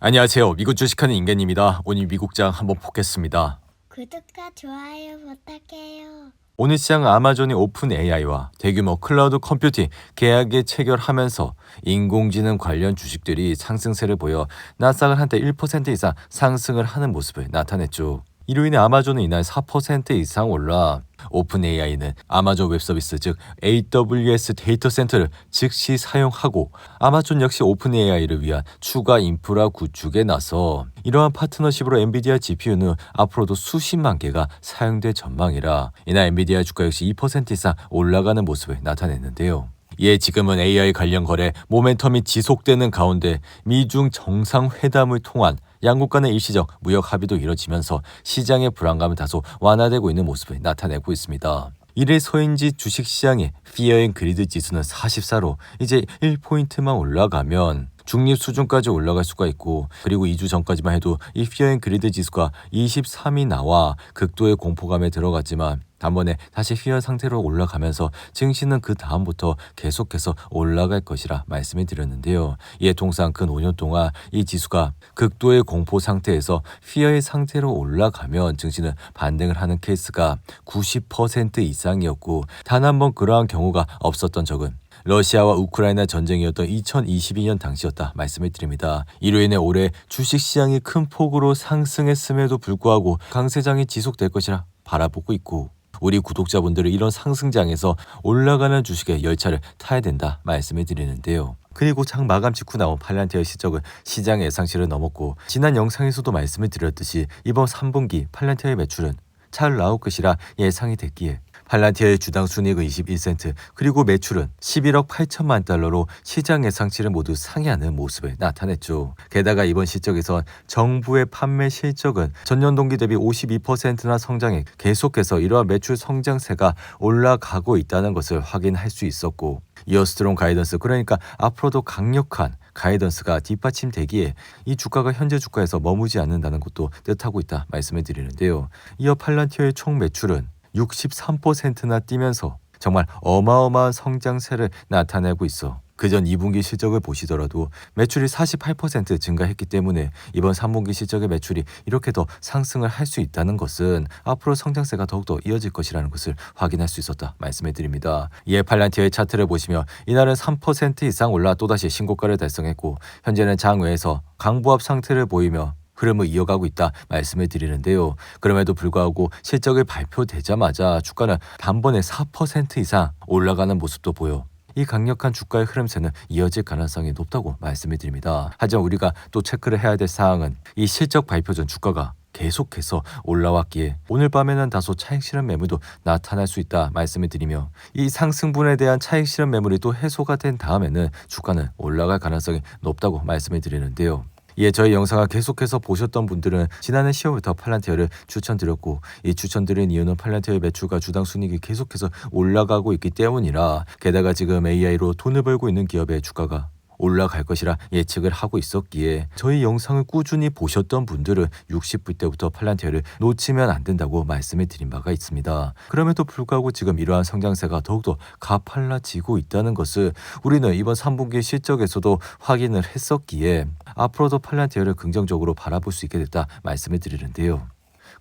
안녕하세요. 미국 주식하는 인간입니다. 오늘 미국장 한번 보겠습니다. 구독과 좋아요 부탁해요. 오늘 시장 아마존이 오픈 AI와 대규모 클라우드 컴퓨팅 계약에 체결하면서 인공지능 관련 주식들이 상승세를 보여 나스닥은 한때 1% 이상 상승을 하는 모습을 나타냈죠. 이로 인해 아마존은 이날 4% 이상 올라 오픈 AI는 아마존 웹서비스 즉 AWS 데이터 센터를 즉시 사용하고 아마존 역시 오픈 AI를 위한 추가 인프라 구축에 나서 이러한 파트너십으로 엔비디아 GPU는 앞으로도 수십만 개가 사용될 전망이라 이날 엔비디아 주가 역시 2% 이상 올라가는 모습을 나타냈는데요. 이에 지금은 AI 관련 거래 모멘텀이 지속되는 가운데 미중 정상회담을 통한 양국 간의 일시적 무역 합의도 이뤄지면서 시장의 불안감은 다소 완화되고 있는 모습을 나타내고 있습니다. 이래 서인지 주식시장의 Fear and Greed 지수는 44로 이제 1포인트만 올라가면 중립 수준까지 올라갈 수가 있고, 그리고 2주 전까지만 해도 이 Fear and Greed 지수가 23이 나와 극도의 공포감에 들어갔지만 단번에 다시 Fear 상태로 올라가면서 증시는 그 다음부터 계속해서 올라갈 것이라 말씀을 드렸는데요. 이에 통상 근 5년 동안 이 지수가 극도의 공포 상태에서 Fear의 상태로 올라가면 증시는 반등을 하는 케이스가 90% 이상이었고, 단 한 번 그러한 경우가 없었던 적은 러시아와 우크라이나 전쟁이었던 2022년 당시였다 말씀을 드립니다. 이로 인해 올해 주식시장이 큰 폭으로 상승했음에도 불구하고 강세장이 지속될 것이라 바라보고 있고, 우리 구독자분들은 이런 상승장에서 올라가는 주식의 열차를 타야 된다 말씀을 드리는데요. 그리고 장 마감 직후 나온 팔란티어의 실적은 시장 예상치를 넘었고, 지난 영상에서도 말씀을 드렸듯이 이번 3분기 팔란티어의 매출은 잘 나올 것이라 예상이 됐기에 팔란티어의 주당 순이익은 21센트 그리고 매출은 11억 8천만 달러로 시장 예상치를 모두 상회하는 모습을 나타냈죠. 게다가 이번 실적에선 정부의 판매 실적은 전년 동기 대비 52%나 성장해 계속해서 이러한 매출 성장세가 올라가고 있다는 것을 확인할 수 있었고, 이어 스트롱 가이던스, 그러니까 앞으로도 강력한 가이던스가 뒷받침되기에 이 주가가 현재 주가에서 머무지 않는다는 것도 뜻하고 있다 말씀을 드리는데요. 이어 팔란티어의 총 매출은 63%나 뛰면서 정말 어마어마한 성장세를 나타내고 있어 그전 2분기 실적을 보시더라도 매출이 48% 증가했기 때문에 이번 3분기 실적의 매출이 이렇게 더 상승을 할 수 있다는 것은 앞으로 성장세가 더욱더 이어질 것이라는 것을 확인할 수 있었다 말씀해 드립니다. 이에 팔란티어의 차트를 보시면 이날은 3% 이상 올라 또다시 신고가를 달성했고, 현재는 장외에서 강보합 상태를 보이며 흐름을 이어가고 있다 말씀을 드리는데요. 그럼에도 불구하고 실적이 발표되자마자 주가는 단번에 4% 이상 올라가는 모습도 보여 이 강력한 주가의 흐름세는 이어질 가능성이 높다고 말씀을 드립니다. 하지만 우리가 또 체크를 해야 될 사항은 이 실적 발표 전 주가가 계속해서 올라왔기에 오늘 밤에는 다소 차익 실현 매물도 나타날 수 있다 말씀을 드리며, 이 상승분에 대한 차익 실현 매물이 또 해소가 된 다음에는 주가는 올라갈 가능성이 높다고 말씀을 드리는데요. 이에 저희 영상을 계속해서 보셨던 분들은 지난해 10월부터 팔란티어를 추천드렸고, 이 추천드린 이유는 팔란티어의 매출과 주당 순이익이 계속해서 올라가고 있기 때문이라, 게다가 지금 AI로 돈을 벌고 있는 기업의 주가가 올라갈 것이라 예측을 하고 있었기에 저희 영상을 꾸준히 보셨던 분들은 60불 때부터 팔란티어를 놓치면 안 된다고 말씀을 드린 바가 있습니다. 그럼에도 불구하고 지금 이러한 성장세가 더욱더 가팔라지고 있다는 것을 우리는 이번 3분기 실적에서도 확인을 했었기에 앞으로도 팔란티어를 긍정적으로 바라볼 수 있게 됐다 말씀을 드리는데요.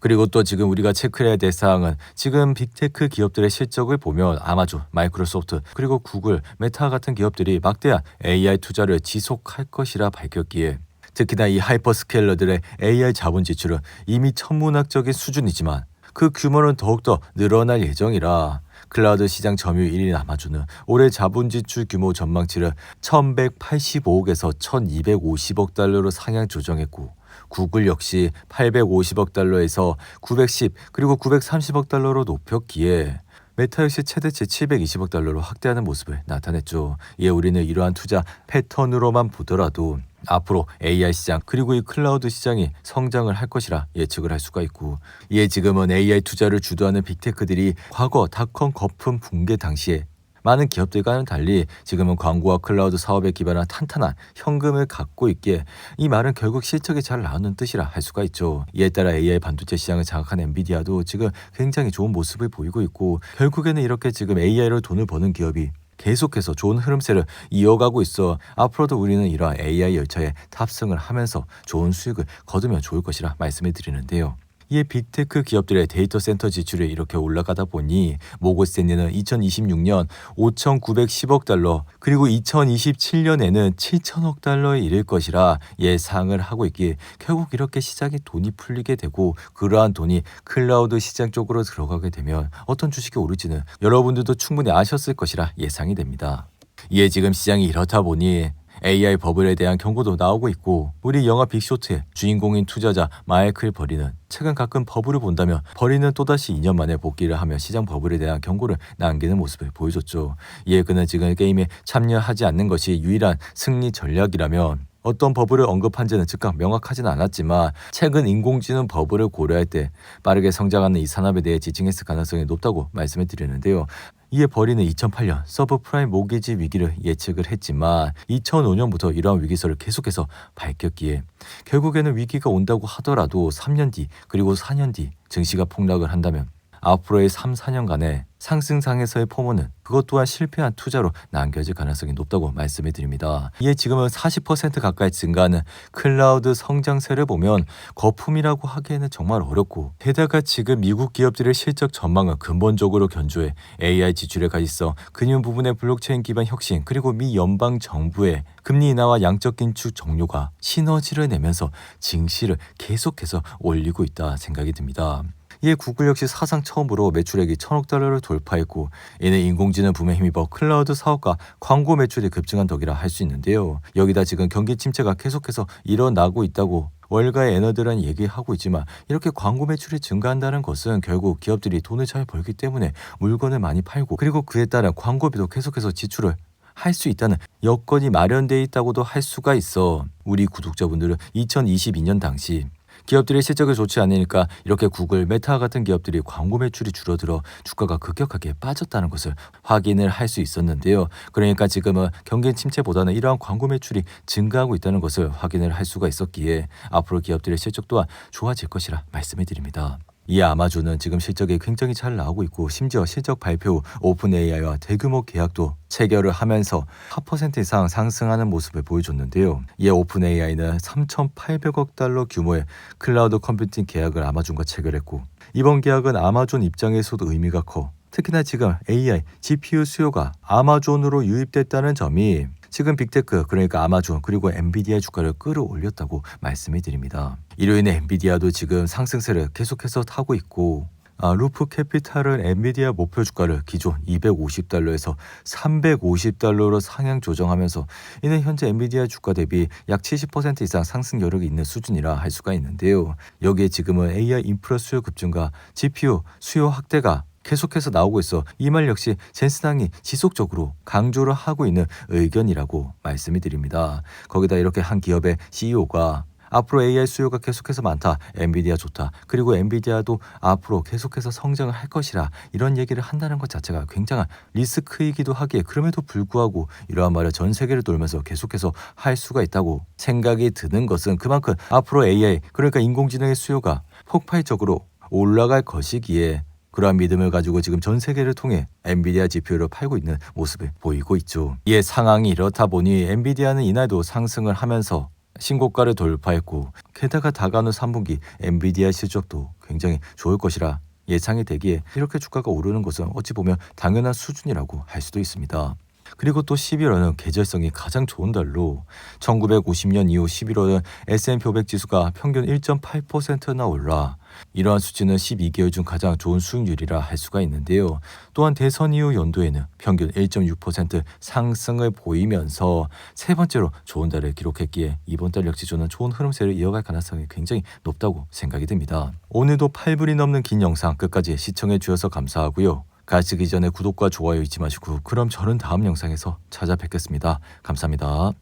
그리고 또 지금 우리가 체크해야 될 사항은 지금 빅테크 기업들의 실적을 보면 아마존, 마이크로소프트, 그리고 구글, 메타 같은 기업들이 막대한 AI 투자를 지속할 것이라 밝혔기에, 특히나 이 하이퍼스케일러들의 AI 자본 지출은 이미 천문학적인 수준이지만 그 규모는 더욱더 늘어날 예정이라 클라우드 시장 점유율 1위인 아마존은 올해 자본 지출 규모 전망치를 1185억에서 1250억 달러로 상향 조정했고, 구글 역시 850억 달러에서 910 그리고 930억 달러로 높였기에 메타 역시 최대치 720억 달러로 확대하는 모습을 나타냈죠. 이에 우리는 이러한 투자 패턴으로만 보더라도 앞으로 AI 시장 그리고 이 클라우드 시장이 성장을 할 것이라 예측을 할 수가 있고, 이에 지금은 AI 투자를 주도하는 빅테크들이 과거 닷컴 거품 붕괴 당시에 많은 기업들과는 달리 지금은 광고와 클라우드 사업에 기반한 탄탄한 현금을 갖고 있기에 이 말은 결국 실적이 잘 나오는 뜻이라 할 수가 있죠. 이에 따라 AI 반도체 시장을 장악한 엔비디아도 지금 굉장히 좋은 모습을 보이고 있고, 결국에는 이렇게 지금 AI로 돈을 버는 기업이 계속해서 좋은 흐름세를 이어가고 있어 앞으로도 우리는 이러한 AI 열차에 탑승을 하면서 좋은 수익을 거두면 좋을 것이라 말씀을 드리는데요. 이에 빅테크 기업들의 데이터 센터 지출이 이렇게 올라가다 보니 모건 스탠리는 2026년 5,910억 달러 그리고 2027년에는 7천억 달러에 이를 것이라 예상을 하고 있기에 결국 이렇게 시장에 돈이 풀리게 되고 그러한 돈이 클라우드 시장 쪽으로 들어가게 되면 어떤 주식이 오를지는 여러분들도 충분히 아셨을 것이라 예상이 됩니다. 이에 지금 시장이 이렇다 보니 AI 버블에 대한 경고도 나오고 있고 우리 영화 빅쇼트의 주인공인 투자자 마이클 버리는 최근 가끔 버블을 본다면 버리는 또다시 2년 만에 복귀를 하며 시장 버블에 대한 경고를 남기는 모습을 보여줬죠. 이에 그는 지금 게임에 참여하지 않는 것이 유일한 승리 전략이라면 어떤 버블을 언급한지는 즉각 명확하지는 않았지만 최근 인공지능 버블을 고려할 때 빠르게 성장하는 이 산업에 대해 지칭했을 가능성이 높다고 말씀을 드리는데요. 이에 버리는 2008년 서브프라임 모기지 위기를 예측을 했지만 2005년부터 이러한 위기설을 계속해서 밝혔기에 결국에는 위기가 온다고 하더라도 3년 뒤 그리고 4년 뒤 증시가 폭락을 한다면 앞으로의 3, 4년간의 상승상에서의 포모는 그것 또한 실패한 투자로 남겨질 가능성이 높다고 말씀을 드립니다. 이에 지금은 40% 가까이 증가하는 클라우드 성장세를 보면 거품이라고 하기에는 정말 어렵고 게다가 지금 미국 기업들의 실적 전망은 근본적으로 견조해 AI 지출의 가시성, 금융 부분의 블록체인 기반 혁신 그리고 미 연방 정부의 금리 인하와 양적 긴축 종료가 시너지를 내면서 증시를 계속해서 올리고 있다 생각이 듭니다. 이에 구글 역시 사상 처음으로 매출액이 1,000억 달러를 돌파했고 이는 인공지능 붐에 힘입어 클라우드 사업과 광고 매출이 급증한 덕이라 할 수 있는데요. 여기다 지금 경기 침체가 계속해서 일어나고 있다고 월가의 애너들은 얘기하고 있지만 이렇게 광고 매출이 증가한다는 것은 결국 기업들이 돈을 잘 벌기 때문에 물건을 많이 팔고 그리고 그에 따른 광고비도 계속해서 지출을 할 수 있다는 여건이 마련되어 있다고도 할 수가 있어. 우리 구독자분들은 2022년 당시 기업들의 실적이 좋지 않으니까 이렇게 구글, 메타 같은 기업들이 광고 매출이 줄어들어 주가가 급격하게 빠졌다는 것을 확인을 할 수 있었는데요. 그러니까 지금은 경기 침체보다는 이러한 광고 매출이 증가하고 있다는 것을 확인을 할 수가 있었기에 앞으로 기업들의 실적 또한 좋아질 것이라 말씀을 드립니다. 이 아마존은 지금 실적이 굉장히 잘 나오고 있고 심지어 실적 발표 후 오픈 AI와 대규모 계약도 체결을 하면서 4% 이상 상승하는 모습을 보여줬는데요. 이에 오픈 AI는 3,800억 달러 규모의 클라우드 컴퓨팅 계약을 아마존과 체결했고 이번 계약은 아마존 입장에서도 의미가 커 특히나 지금 AI, GPU 수요가 아마존으로 유입됐다는 점이 지금 빅테크 그러니까 아마존 그리고 엔비디아 주가를 끌어올렸다고 말씀을 드립니다. 이로 인해 엔비디아도 지금 상승세를 계속해서 타고 있고 루프 캐피탈은 엔비디아 목표 주가를 기존 250달러에서 350달러로 상향 조정하면서 이는 현재 엔비디아 주가 대비 약 70% 이상 상승 여력이 있는 수준이라 할 수가 있는데요. 여기에 지금은 AI 인프라 수요 급증과 GPU 수요 확대가 계속해서 나오고 있어 이 말 역시 젠슨항이 지속적으로 강조를 하고 있는 의견이라고 말씀을 드립니다. 거기다 이렇게 한 기업의 CEO가 앞으로 AI 수요가 계속해서 많다. 엔비디아 좋다. 그리고 엔비디아도 앞으로 계속해서 성장을 할 것이라 이런 얘기를 한다는 것 자체가 굉장한 리스크이기도 하기에 그럼에도 불구하고 이러한 말을 전 세계를 돌면서 계속해서 할 수가 있다고 생각이 드는 것은 그만큼 앞으로 AI 그러니까 인공지능의 수요가 폭발적으로 올라갈 것이기에 그러한 믿음을 가지고 지금 전 세계를 통해 엔비디아 GPU를 팔고 있는 모습을 보이고 있죠. 이에 상황이 이렇다 보니 엔비디아는 이날도 상승을 하면서 신고가를 돌파했고 게다가 다가오는 3분기 엔비디아 실적도 굉장히 좋을 것이라 예상이 되기에 이렇게 주가가 오르는 것은 어찌 보면 당연한 수준이라고 할 수도 있습니다. 그리고 또 11월은 계절성이 가장 좋은 달로 1950년 이후 11월은 S&P 500 지수가 평균 1.8%나 올라 이러한 수치는 12개월 중 가장 좋은 수익률이라 할 수가 있는데요. 또한 대선 이후 연도에는 평균 1.6% 상승을 보이면서 세 번째로 좋은 달을 기록했기에 이번 달 역시 저는 좋은 흐름세를 이어갈 가능성이 굉장히 높다고 생각이 듭니다. 오늘도 8분이 넘는 긴 영상 끝까지 시청해 주셔서 감사하고요. 가시기 전에 구독과 좋아요 잊지 마시고 그럼 저는 다음 영상에서 찾아뵙겠습니다. 감사합니다.